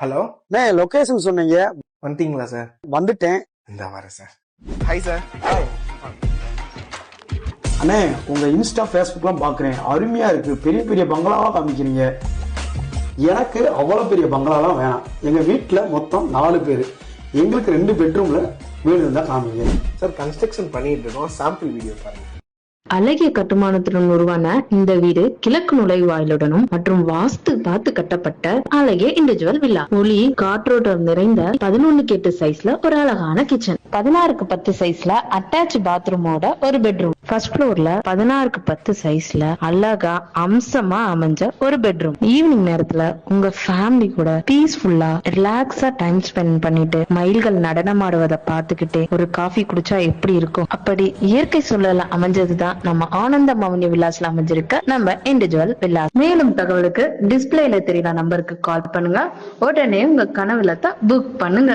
Hello location சொன்னீங்க, வந்துட்டீங்களா sir? வந்துட்டேன். இந்த வரேன் சார். Hi sir. ஹாய். அண்ணே, உங்க இன்ஸ்டா ஃபேஸ்புக்லாம் பாக்குறேன், அருமையா இருக்கு. பெரிய பெரிய பங்களாவா காமிக்கிறீங்க. எனக்கு அவ்வளவு பெரிய பங்களாலாம் வேணாம். எங்க வீட்டுல மொத்தம் 4 பேர். எங்களுக்கு 2 பெட்ரூம்ல வீடு இருந்தா காமிங்க. சார் கன்ஸ்ட்ரக்ஷன் பண்ணிட்டு இருக்கோம். சாம்பிள் வீடியோ பாருங்க. அழகிய கட்டுமானத்துடன் உருவான இந்த வீடு கிழக்கு நுழைவாயிலுடனும் மற்றும் வாஸ்து பார்த்து கட்டப்பட்ட அழகிய இண்டிவிஜுவல் வில்லா. ஒளி காற்றோட்டம் நிறைந்த 11x8 சைஸ்ல ஒரு அழகான கிச்சன், 16x10 சைஸ்ல அட்டாச் பாத்ரூமோட ஒரு பெட்ரூம், ஃபர்ஸ்ட் ஃப்ளோர்ல 16x10 சைஸ்ல அழகா அம்சமா அமைஞ்ச ஒரு பெட்ரூம். ஈவினிங் நேரத்துல உங்க ஃபேமிலி கூட பீஸ்ஃபுல்லா ரிலாக்ஸா டைம் ஸ்பெண்ட் பண்ணிட்டு மயில்கள் நடனமாடுவதை பார்த்துக்கிட்டே ஒரு காஃபி குடிச்சா எப்படி இருக்கும், அப்படி இயற்கை சூழல அமைஞ்சதுதான் நம்ம ஆனந்தம் அவனி விலாஸ்ல அமைஞ்சிருக்க நம்ம இண்டிவிஜுவல் விலாஸ். மேலும் தகவலுக்கு டிஸ்பிளேல தெரியற நம்பருக்கு கால் பண்ணுங்க. உடனே உங்க கனவு இல்லத்தை புக் பண்ணுங்க.